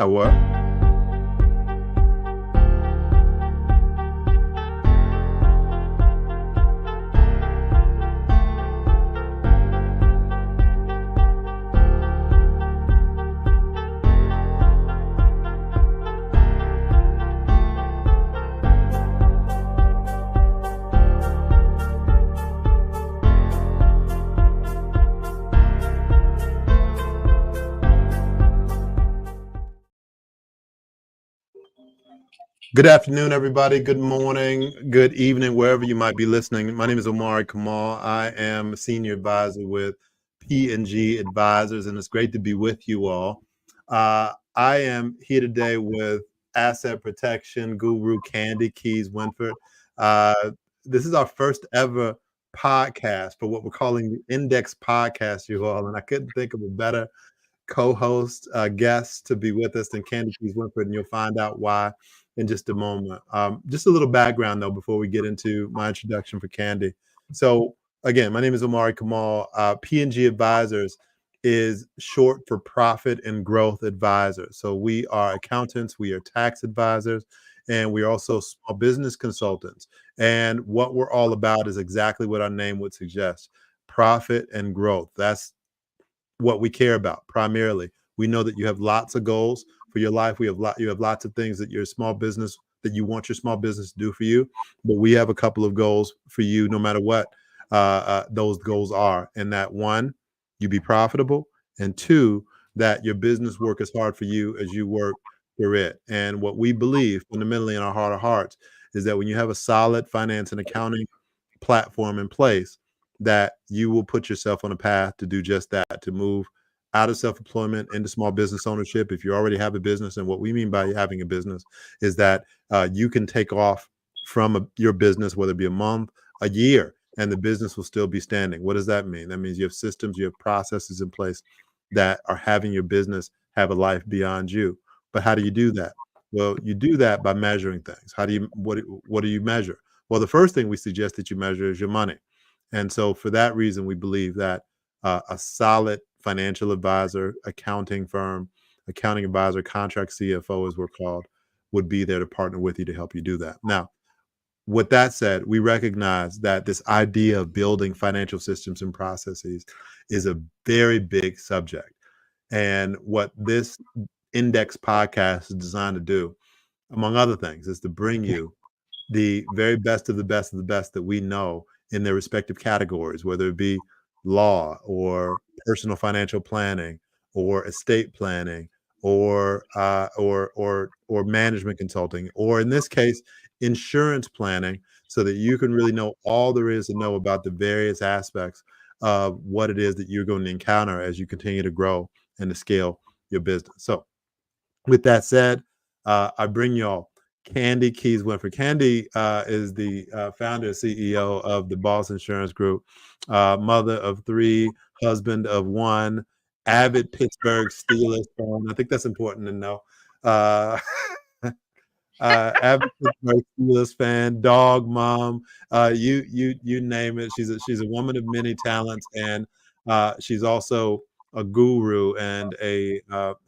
what? Good afternoon, everybody. Good morning, good evening, wherever you might be listening. My name is Omari Kamal. I am a senior advisor with P&G Advisors, and it's great to be with you all. I am here today with asset protection guru Kandi Keyes-Winford. This is our first ever podcast for what we're calling the Index Podcast, you all, and I couldn't think of a better co-host, guest to be with us than Kandi Keyes-Winford, and you'll find out why in just a moment. Just a little background, though, before we get into my introduction for Kandi. So, again, my name is Omari Kamal. P&G Advisors is short for Profit and Growth Advisors. So we are accountants, we are tax advisors, and we're also small business consultants. And what we're all about is exactly what our name would suggest: profit and growth. That's what we care about primarily. We know that you have lots of goals for your life. You have lots of things that your small business that you want your small business to do for you, but we have a couple of goals for you, no matter what those goals are. And that, one, you be profitable, and two, that your business work as hard for you as you work for it. And what we believe fundamentally in our heart of hearts is that when you have a solid finance and accounting platform in place, that you will put yourself on a path to do just that, to move out of self-employment into small business ownership if you already have a business. And what we mean by having a business is that you can take off from your business, whether it be a month, a year, and the business will still be standing. What does that mean? That means you have systems, you have processes in place that are having your business have a life beyond you. But how do you do that? Well, you do that by measuring things. What do you measure? Well, the first thing we suggest that you measure is your money. And so for that reason, we believe that a solid financial advisor, accounting firm, accounting advisor, contract CFO, as we're called, would be there to partner with you to help you do that. Now, with that said, we recognize that this idea of building financial systems and processes is a very big subject. And what this Index podcast is designed to do, among other things, is to bring you the very best of the best of the best that we know in their respective categories, whether it be law or personal financial planning or estate planning or management consulting, or in this case, insurance planning, so that you can really know all there is to know about the various aspects of what it is that you're going to encounter as you continue to grow and to scale your business. So with that said, I bring y'all Kandi Keyes-Winford. Kandi is the founder and CEO of the Boss Insurance Group, mother of three, husband of one, avid Pittsburgh Steelers fan. I think that's important to know. Avid Pittsburgh Steelers fan, dog mom, you name it. She's a woman of many talents, and she's also a guru and a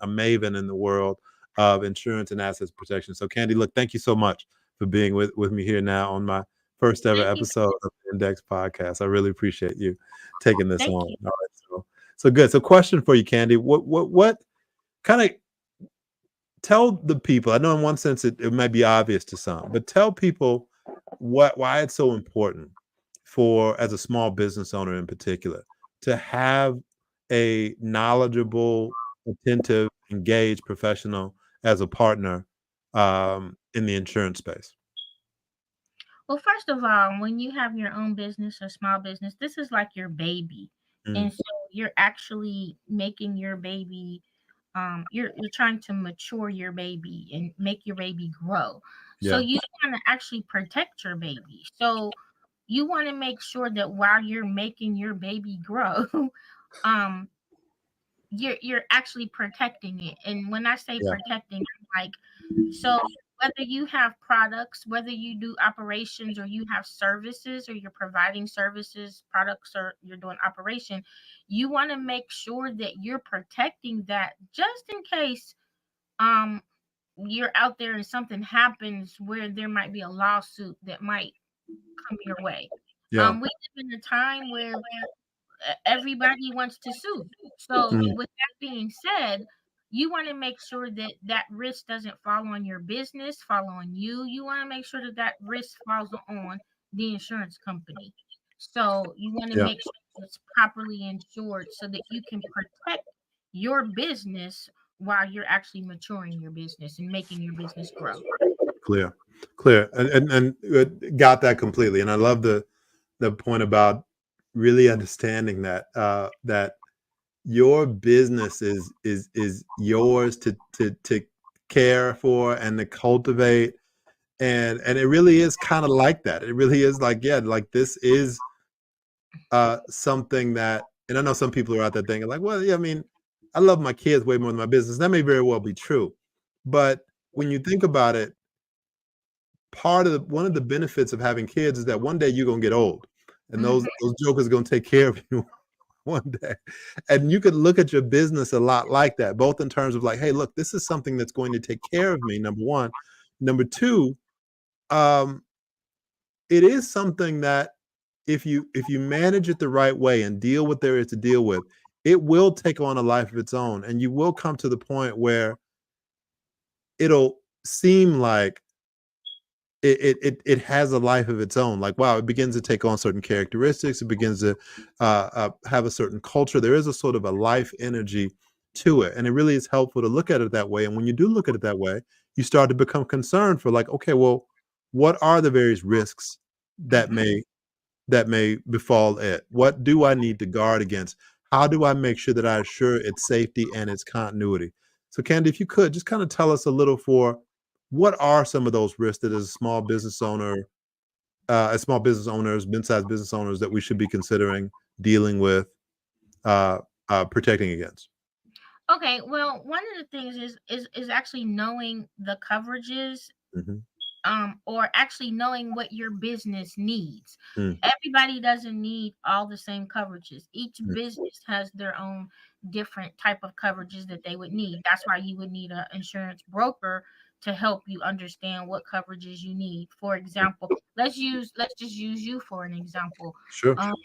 maven in the world of insurance and assets protection. So, Kandi, look, thank you so much for being with me here now on my first ever episode of the Index Podcast. I really appreciate you taking this on. All right, so good. So, question for you, Kandi: what kind of tell the people? I know in one sense it might be obvious to some, but tell people why it's so important for, as a small business owner in particular, to have a knowledgeable, attentive, engaged professional as a partner in the insurance space. Well, first of all, when you have your own business or small business, this is like your baby. And so you're actually making your baby, you're trying to mature your baby and make your baby grow. So Yeah. you want to actually protect your baby. So you want to make sure that while you're making your baby grow, um, you're actually protecting it. And when I say Yeah. protecting, I'm like, so whether you have products, whether you do operations or you have services or you're providing services, products, or you're doing operation, you want to make sure that you're protecting that just in case um you're out there and something happens where there might be a lawsuit that might come your way. Yeah. We live in a time where everybody wants to sue. So, Mm, with that being said, you want to make sure that that risk doesn't fall on your business, fall on you. You want to make sure that that risk falls on the insurance company. So, you want to yeah. make sure it's properly insured so that you can protect your business while you're actually maturing your business and making your business grow. Clear, clear, and got that completely. And I love the point about really understanding that that your business is yours to care for and to cultivate, and it really is kind of like that. It really is like, yeah, like this is something that, and I know some people are out there thinking like, well, yeah, I mean, I love my kids way more than my business. That may very well be true, but when you think about it, one of the benefits of having kids is that one day you're gonna get old, and Mhm, those jokers are gonna take care of you one day. And you could look at your business a lot like that, both in terms of like, hey, look, this is something that's going to take care of me, number one. Number two, um, it is something that if you manage it the right way and deal what there is to deal with, it will take on a life of its own. And you will come to the point where it'll seem like it has a life of its own. Like, wow, it begins to take on certain characteristics. It begins to have a certain culture. There is a sort of a life energy to it, and it really is helpful to look at it that way. And when you do look at it that way, you start to become concerned for like, okay, well, what are the various risks that mhm. may befall it? What do I need to guard against? How do I make sure that I assure its safety and its continuity? So, Candy, if you could just kind of tell us a little for what are some of those risks that as a small business owner, as small business owners, mid-sized business owners that we should be considering dealing with, uh, protecting against? Okay, well, one of the things is actually knowing the coverages, Mhm. or actually knowing what your business needs. Mm, Everybody doesn't need all the same coverages. Each mm. business has their own different type of coverages that they would need. That's why you would need an insurance broker to help you understand what coverages you need. For example, let's just use you for an example. Sure. Um,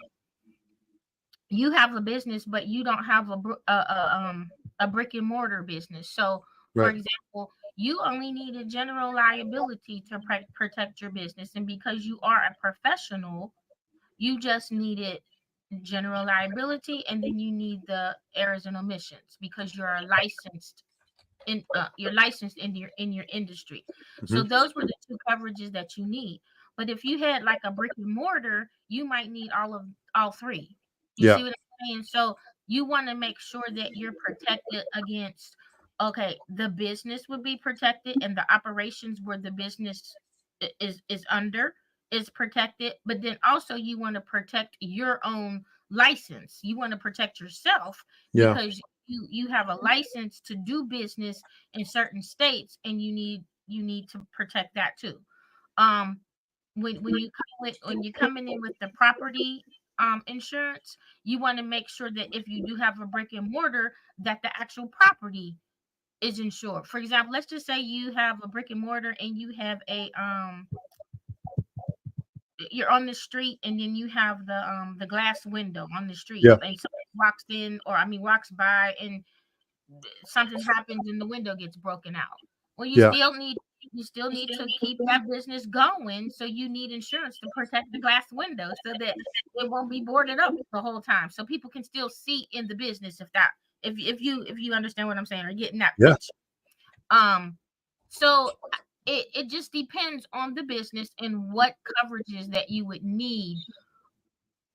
you have a business, but you don't have a brick and mortar business. So, for Right. example, you only need a general liability to protect your business, and because you are a professional, you just needed general liability, and then you need the errors and omissions because you're licensed in your industry. So Mhm. those were the two coverages that you need. But if you had like a brick and mortar, you might need all three. You Yeah. see what I'm saying? So you want to make sure that you're protected against, okay, the business would be protected and the operations where the business is under is protected, but then also you want to protect your own license. You want to protect yourself Yeah. because you have a license to do business in certain states, and you need to protect that too. um when you're coming in with the property insurance, you want to make sure that if you do have a brick and mortar, that the actual property is insured. For example, let's just say you have a brick and mortar and you have a you're on the street, and then you have the glass window on the street, Yeah. and somebody walks in, or I mean walks by, and something happens and the window gets broken out. Well, Yeah. you still need to keep that business going, so you need insurance to protect the glass window so that it won't be boarded up the whole time, so people can still see in the business. If you understand what I'm saying or getting that Yeah. pitch. Um, so it just depends on the business and what coverages that you would need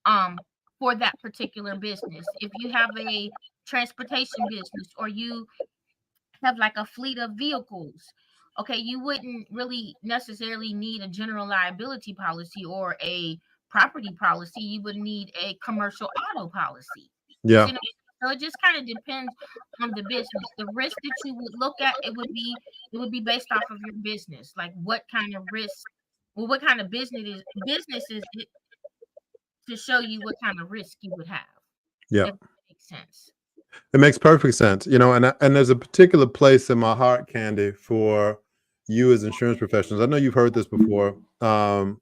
um for that particular business. If you have a transportation business, or you have like a fleet of vehicles, okay, you wouldn't really necessarily need a general liability policy or a property policy. You would need a commercial auto policy. You see Yeah. what I'm saying? So it just kind of depends on the business. The risk that you would look at, it would be based off of your business. Like what kind of risk, well, what kind of business is it, to show you what kind of risk you would have, Yeah. if that makes sense. It makes perfect sense, and there's a particular place in my heart, Candy, for you as insurance professionals. I know you've heard this before, but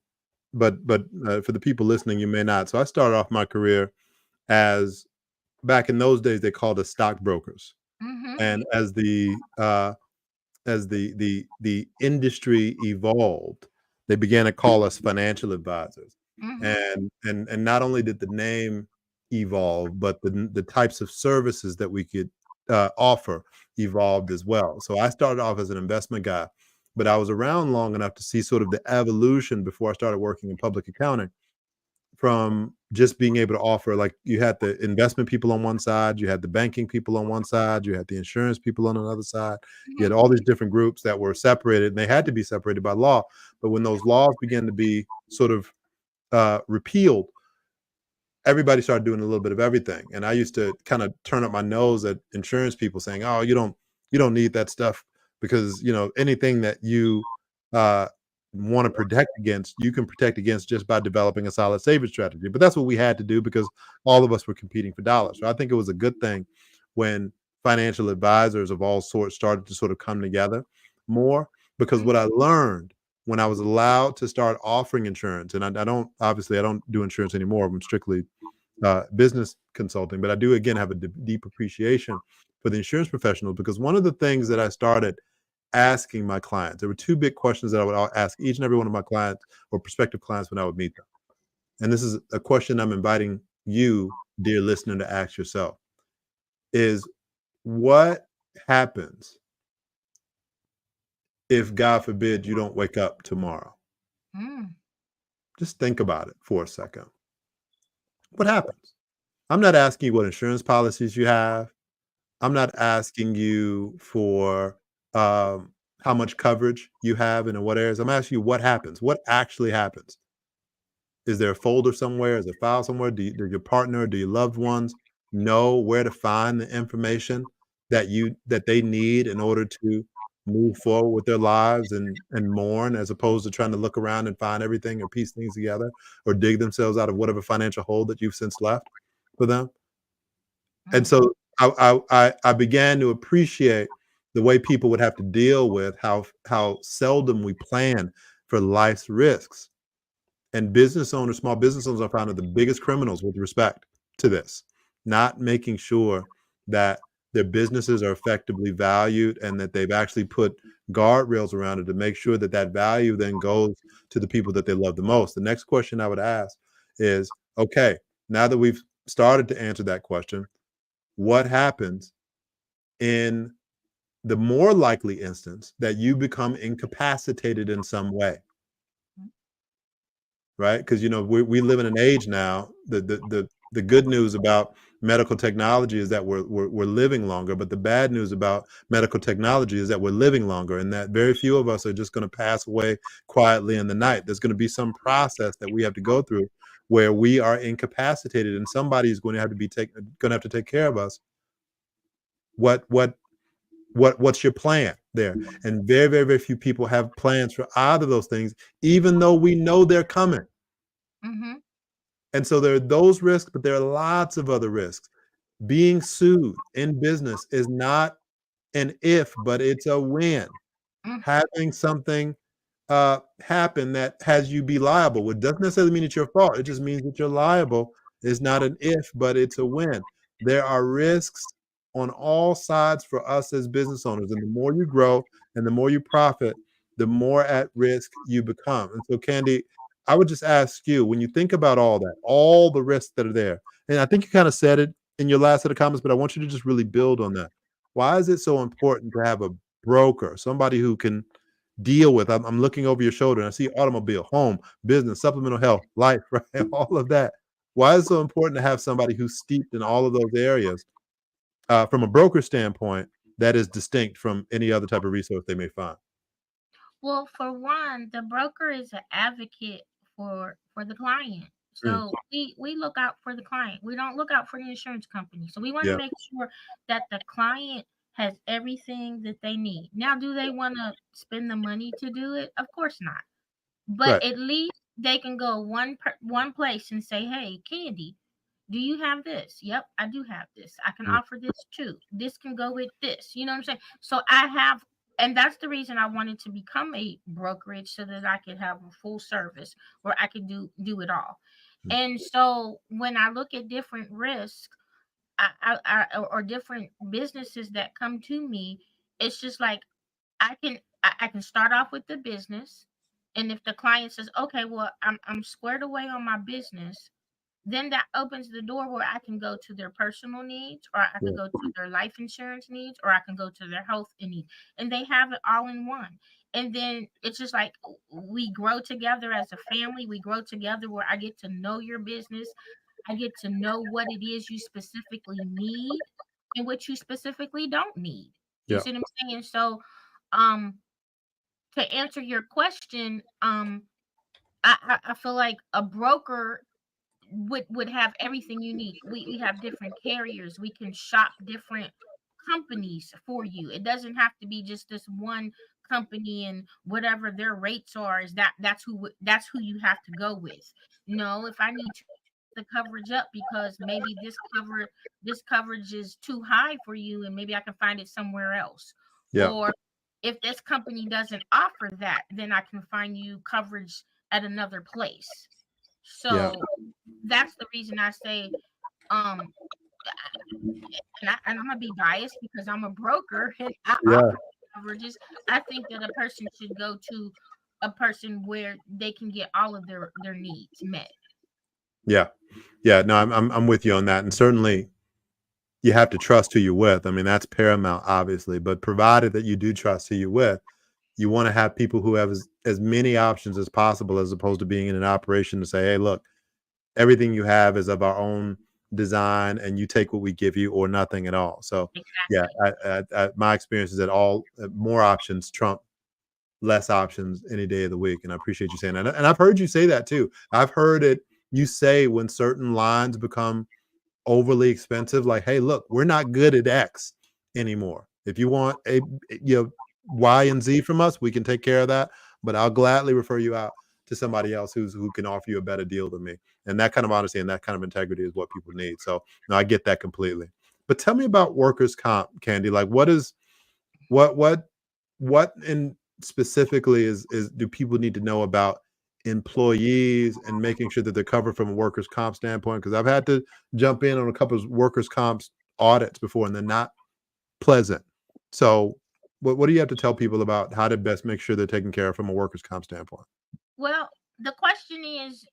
for the people listening, you may not. So I started off my career as back in those days they called us stockbrokers, Mhm. and as the industry evolved, they began to call us financial advisors. Mhm. And not only did the name evolve, but the types of services that we could offer evolved as well. So I started off as an investment guy, but I was around long enough to see sort of the evolution before I started working in public accounting, from just being able to offer, like, you had the investment people on one side, you had the banking people on one side, you had the insurance people on another side. You had Mhm. all these different groups that were separated, and they had to be separated by law. But when those laws began to be sort of repealed, everybody started doing a little bit of everything. And I used to kind of turn up my nose at insurance people saying, "Oh, you don't need that stuff, because anything that you uh, want to protect against, you can protect against just by developing a solid savings strategy." But that's what we had to do, because all of us were competing for dollars. So I think it was a good thing when financial advisors of all sorts started to sort of come together more, because what I Mhm. learned when I was allowed to start offering insurance, and I don't do insurance anymore. I'm strictly business consulting, but I do again have a deep appreciation for the insurance professionals, because one of the things that I started asking my clients, there were two big questions that I would ask each and every one of my clients or prospective clients when I would meet them. And this is a question I'm inviting you, dear listener, to ask yourself: is what happens if, God forbid, you don't wake up tomorrow? Mm. Just think about it for a second. What happens? I'm not asking you what insurance policies you have. I'm not asking you for how much coverage you have and in what areas. I'm asking you what happens. What actually happens? Is there a folder somewhere? Is there a file somewhere? Do your partner, do your loved ones know where to find the information that they need in order to move forward with their lives and mourn, as opposed to trying to look around and find everything or piece things together, or dig themselves out of whatever financial hole that you've since left for them? And Mm. so I began to appreciate the way people would have to deal with how seldom we plan for life's risks. And business owners, small business owners, are found are the biggest criminals with respect to this, not making sure that their businesses are effectively valued, and that they've actually put guardrails around it to make sure that that value then goes to the people that they love the most. The next question I would ask is, okay, now that we've started to answer that question, what happens in the more likely instance that you become incapacitated in some way, right? Because we live in an age now. The good news about medical technology is that we're living longer, but the bad news about medical technology is that we're living longer, and that very few of us are just going to pass away quietly in the night. There's going to be some process that we have to go through where we are incapacitated, and somebody is going to have to take care of us. What what what's your plan there? And very, very, very few people have plans for either of those things, even though we know they're coming. Mhm. And so there are those risks, but there are lots of other risks. Being sued in business is not an if, but it's a when. Mm. Having something happen that has you be liable, which doesn't necessarily mean it's your fault. It just means that you're liable. Is not an if, but it's a when. There are risks on all sides for us as business owners, and the more you grow and the more you profit, the more at risk you become. And so, Candy, I would just ask you, when you think about all that, all the risks that are there, and I think you kind of said it in your last set of comments, but I want you to just really build on that. Why is it so important to have a broker, somebody who can deal with? I'm looking over your shoulder and I see automobile, home, business, supplemental health, life, right? All of that. Why is it so important to have somebody who's steeped in all of those areas, from a broker standpoint, that is distinct from any other type of resource they may find? Well, for one, the broker is an advocate for the client. Mm, So we look out for the client. We don't look out for the insurance company. So we want to yeah, make sure that the client has everything that they need. Now, do they want to spend the money to do it? Of course not. But right. at least they can go one place and say, "Hey, Candy, Do you have this? Yep, I do have this. I can Mm, offer this too. This can go with this. You know what I'm saying? So I have, and that's the reason I wanted to become a brokerage so that I could have a full service where I could do it all. mm, And so when I look at different risks, or different businesses that come to me, it's just like I can start off with the business, and if the client says, okay, well, I'm squared away on my business, then that opens the door where I can go to their personal needs, or I could yeah, go to their life insurance needs, or I can go to their health needs, and they have it all in one. And then it's just like we grow together as a family. We grow together where I get to know your business. I get to know what it is you specifically need and what you specifically don't need. You yeah, see what I'm saying? So, um, to answer your question, I feel like a broker would have everything you need. We have different carriers. We can shop different companies for you. It doesn't have to be just this one company, and whatever their rates are is that's who you have to go with. No, if I need to the coverage up because maybe this coverage is too high for you and maybe I can find it somewhere else. yeah, Or if this company doesn't offer that, then I can find you coverage at another place. yeah, So that's the reason I say, um, and I'm gonna be biased because I'm a broker and I yeah, offer coverages. I think that a person should go to a person where they can get all of their needs met. yeah, yeah. No, I'm with you on that, and certainly you have to trust who you're with. I mean, that's paramount, obviously, but provided that you do trust who you're with, you want to have people who have as many options as possible, as opposed to being in an operation to say, hey, look, everything you have is of our own design, and you take what we give you or nothing at all. So, yeah, Exactly. my experience is that all more options trump less options any day of the week. And I appreciate you saying that. And I've heard you say that too. I've heard it you say when certain lines become overly expensive, like, hey, look, we're not good at X anymore. If you want a Y and Z from us, we can take care of that. But I'll gladly refer you out to somebody else who can offer you a better deal than me. And that kind of honesty and that kind of integrity is what people need. So no, I get that completely. But tell me about workers' comp, Candy. Like, what what what in specifically is do people need to know about employees and making sure that they're covered from a workers' comp standpoint? Because I've had to jump in on a couple of workers' comps audits before, and they're not pleasant. So, what do you have to tell people about how to best make sure they're taken care of from a workers' comp standpoint? Well, the question is,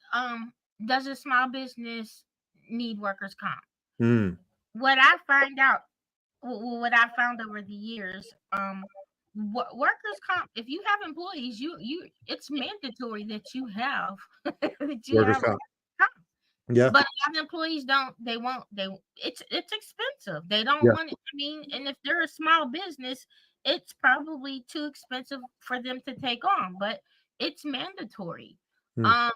does a small business need workers' comp? Mm, What I find out, what I found over the years, workers' comp. If you have employees, it's mandatory that you have that you workers' have comp. workers' comp. Yeah, But a lot of employees don't. They won't. It's expensive. They don't yeah. want it. I mean, and if they're a small business, it's probably too expensive for them to take on. But it's mandatory. Mm, Um,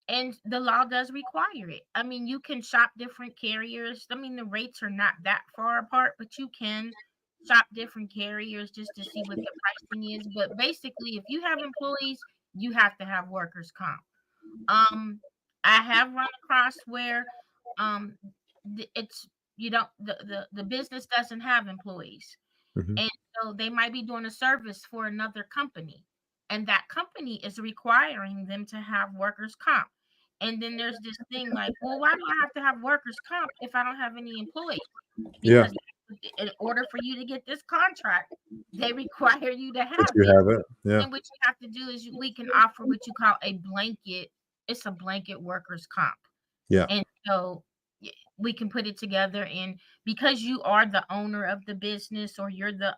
and the law does require it. I mean, you can shop different carriers. I mean, the rates are not that far apart, but you can shop different carriers just to see what the pricing is. But basically, if you have employees, you have to have workers' comp. Um, I have run across where um it's you don't the business doesn't have employees. mhm. And so they might be doing a service for another company, and that company is requiring them to have workers' comp. And then there's this thing like, well, why do I have to have workers' comp if I don't have any employees? Yeah, Because in order for you to get this contract, they require you to that have you it. have it. Yeah, And what you have to do is we can offer what you call a blanket. It's a blanket workers' comp. yeah, And so we can put it together, and because you are the owner of the business, or you're the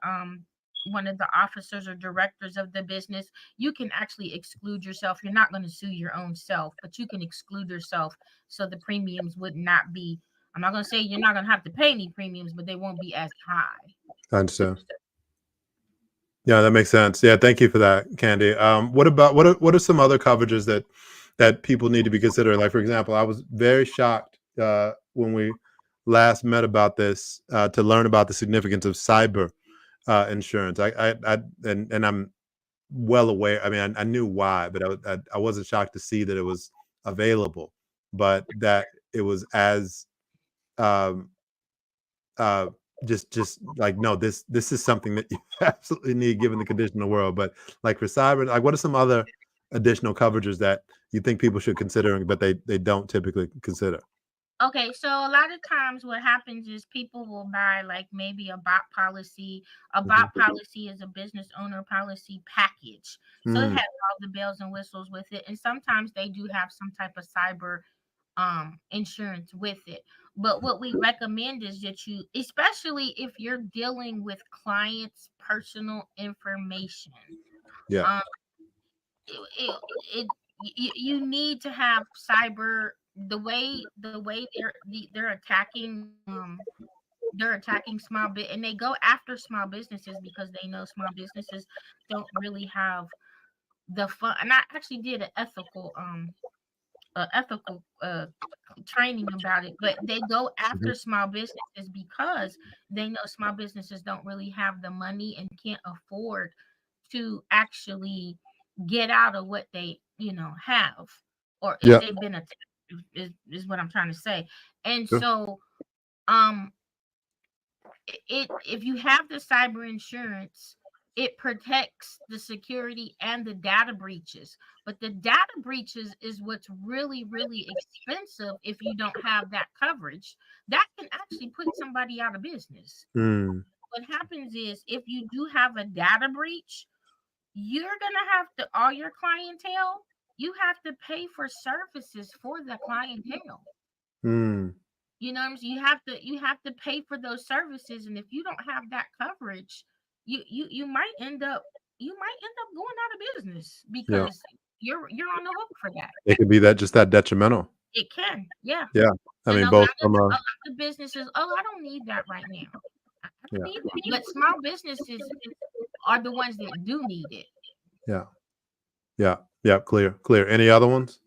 one of the officers or directors of the business, you can actually exclude yourself. You're not going to sue your own self, but you can exclude yourself so the premiums would not be, I'm not going to say you're not going to have to pay any premiums, but they won't be as high. I understand. Yeah, that makes sense. Yeah, thank you for that, Candy. What about what are some other coverages that people need to be considering? Like, for example, I was very shocked when we last met about this to learn about the significance of cyber insurance. And I'm well aware. I mean, I knew why, but I wasn't shocked to see that it was available. But that it was as um, uh, just like, no, this is something that you absolutely need given the condition of the world. But like for cyber, like what are some other additional coverages that you think people should consider, but they don't typically consider? Okay, so a lot of times what happens is people will buy like maybe a bot policy. A Mhm. bot policy is a business owner policy package. So it Mm, has all the bells and whistles with it. And sometimes they do have some type of cyber insurance with it. But what we recommend is that you, especially if you're dealing with clients' personal information, yeah. um it, it you need to have cyber the way they're attacking small bit and they go after small businesses because they know small businesses don't really have the fun. And I actually did an ethical training about it, but they go Mhm. after small businesses because they know small businesses don't really have the money and can't afford to actually get out of what they have, or if Yeah. they've been attacked, is what I'm trying to say. And Sure. so um it if you have the cyber insurance, it protects the security and the data breaches. But the data breaches is what's really expensive. If you don't have that coverage, that can actually put somebody out of business. Mm, What happens is if you do have a data breach, you're gonna have to all your clientele, you have to pay for services for the clientele. mm, You know what I'm saying? You have to pay for those services, and if you don't have that coverage, you might end up going out of business yeah. because you're on the hook for that. It could be that just that detrimental. It can, yeah. Yeah. I And mean, a both lot of from a a lot of businesses, oh, I don't need that right now. I don't yeah, need that. But small businesses are the ones that do need it. yeah, yeah, yeah. Clear, clear. Any other ones?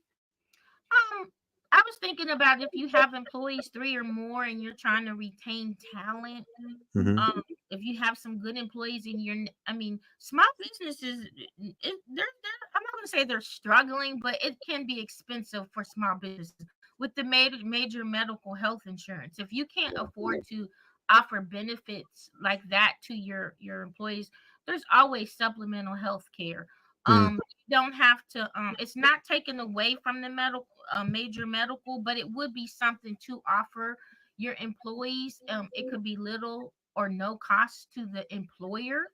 I was thinking about if you have employees three or more and you're trying to retain talent. Hmm. um if you have some good employees in your I mean, small businesses, they're I'm not going to say they're struggling, but it can be expensive for small businesses with the major medical health insurance. If you can't afford to offer benefits like that to your employees, there's always supplemental health care. Mm, You don't have to it's not taken away from the medical major medical, but it would be something to offer your employees. It could be little or no cost to the employer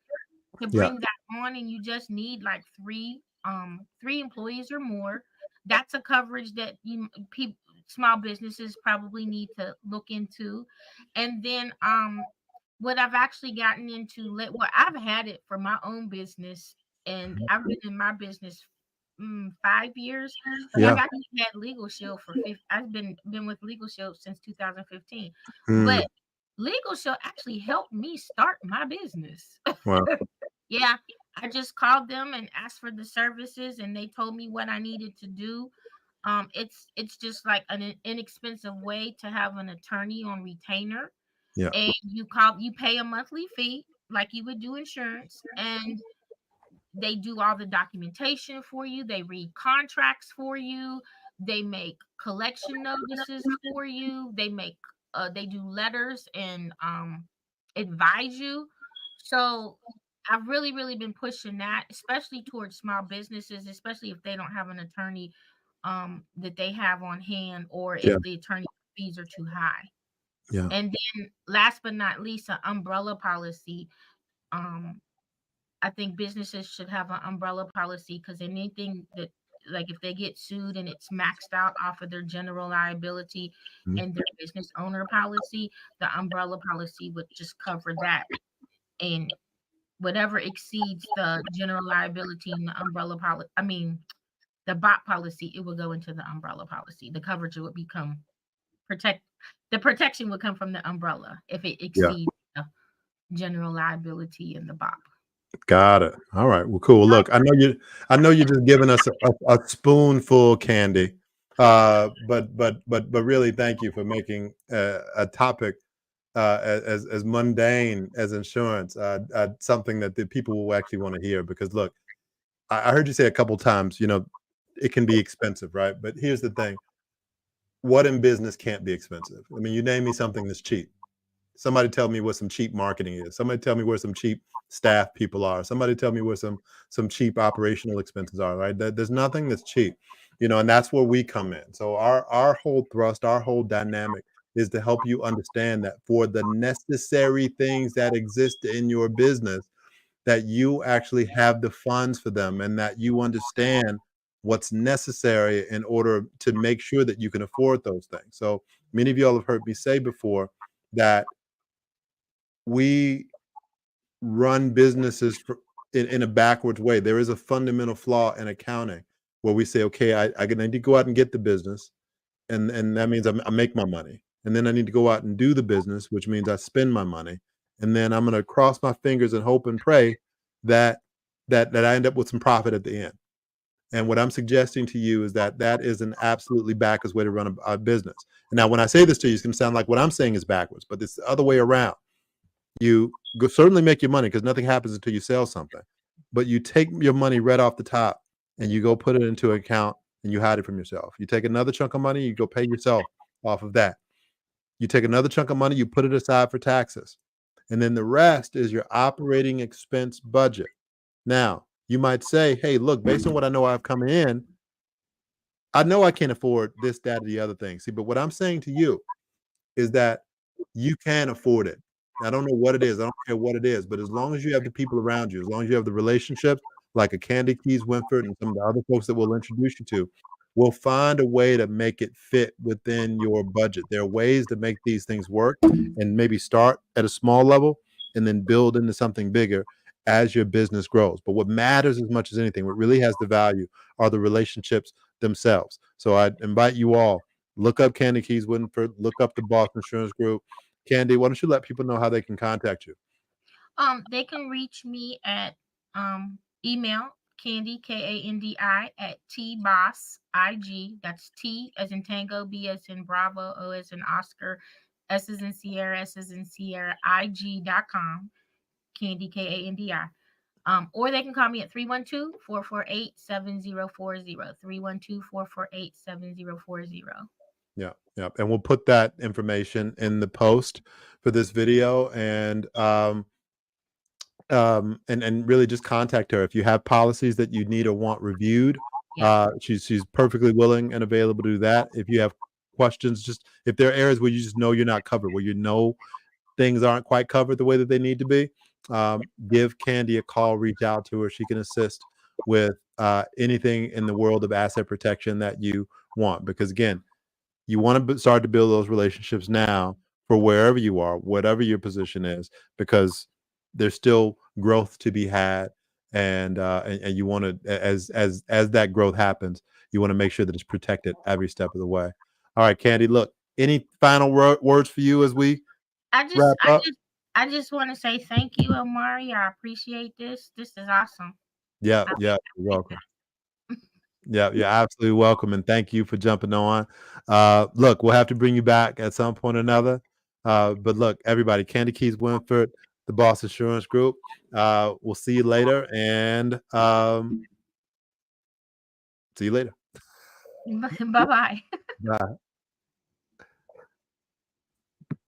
to yeah, bring that on, and you just need like three employees or more. That's a coverage that small businesses probably need to look into. And then what I've actually gotten into well, I've had it for my own business, and I've been in my business 5 years, but I've yeah. actually had Legal Shield for 50. I've been with Legal Shield since 2015. Mm, But Legal Shield actually helped me start my business. well, Yeah, I just called them and asked for the services, and they told me what I needed to do. It's just like an inexpensive way to have an attorney on retainer, yeah, and you pay a monthly fee like you would do insurance, and they do all the documentation for you. They read contracts for you. They make collection notices for you. They do letters and advise you. So I've really been pushing that, especially towards small businesses, especially if they don't have an attorney that they have on hand, or yeah, if the attorney fees are too high. yeah, And then last but not least, an umbrella policy. Um, I think businesses should have an umbrella policy, because anything that, like, if they get sued and it's maxed out off of their general liability mhm, and their business owner policy, the umbrella policy would just cover that. And whatever exceeds the general liability and the umbrella policy, I mean, the bot policy, it will go into the umbrella policy. The coverage would become protect. The protection would come from the umbrella if it yeah. exceeds the general liability and the bot. Got it. All right. Well, cool. Look, I know you're just giving us a spoonful candy, but really, thank you for making a topic as mundane as insurance something that the people will actually want to hear. Because look, I heard you say a couple times, it can be expensive, right? But here's the thing: what in business can't be expensive? I mean, you name me something that's cheap. Somebody tell me what some cheap marketing is. Somebody tell me where some cheap staff people are. Somebody tell me where some cheap operational expenses are. Right? There's nothing that's cheap, and that's where we come in. So our whole thrust, our whole dynamic is to help you understand that for the necessary things that exist in your business, that you actually have the funds for them and that you understand what's necessary in order to make sure that you can afford those things. So many of y'all have heard me say before that we run businesses in a backwards way. There is a fundamental flaw in accounting where we say, okay, I need to go out and get the business, and that means I make my money, and then I need to go out and do the business, which means I spend my money, and then I'm going to cross my fingers and hope and pray that that I end up with some profit at the end. And what I'm suggesting to you is that that is an absolutely backwards way to run a business. And now, when I say this to you, it's going to sound like what I'm saying is backwards, but it's the other way around. You certainly make your money because nothing happens until you sell something. But you take your money right off the top and you go put it into an account and you hide it from yourself. You take another chunk of money, you go pay yourself off of that. You take another chunk of money, you put it aside for taxes. And then the rest is your operating expense budget. Now, you might say, hey, look, based on what I know I've come in, I know I can't afford this, that, or the other thing. See, but what I'm saying to you is that you can afford it. I don't know what it is. I don't care what it is, but as long as you have the people around you, as long as you have the relationships, like a Kandi Keyes-Winford and some of the other folks that we'll introduce you to, we'll find a way to make it fit within your budget. There are ways to make these things work and maybe start at a small level and then build into something bigger as your business grows. But what matters as much as anything, what really has the value, are the relationships themselves. So I invite you all, look up Kandi Keyes-Winford, look up the Boston Insurance Group. Kandi, why don't you let people know how they can contact you? They can reach me at email Kandi Kandi at tbosig. That's T as in Tango, B as in Bravo, O as in Oscar, S as in Sierra, S as in Sierra, IG.com. Kandi Kandi. Or they can call me at 312-448-7040. 312-448-7040. Yeah, yeah. And we'll put that information in the post for this video and really just contact her if you have policies that you need or want reviewed. Yeah. She's perfectly willing and available to do that. If you have questions, just if there are areas where you just know you're not covered, where things aren't quite covered the way that they need to be, give Kandi a call, reach out to her. She can assist with anything in the world of asset protection that you want. Because again, you want to start to build those relationships now for wherever you are, whatever your position is, because there's still growth to be had, and you want to, as that growth happens, you want to make sure that it's protected every step of the way. All right, Kandi, look, any final words for you as we I just wrap I up? just I just want to say thank you, Omari. I appreciate this. This is awesome. Yeah, I yeah, think you're I think welcome. Yeah, you're absolutely welcome, and thank you for jumping on. Look, we'll have to bring you back at some point or another. But look, everybody, Kandi Keyes-Winford, the Boss Insurance Group. We'll see you later, and see you later. Bye bye. Bye.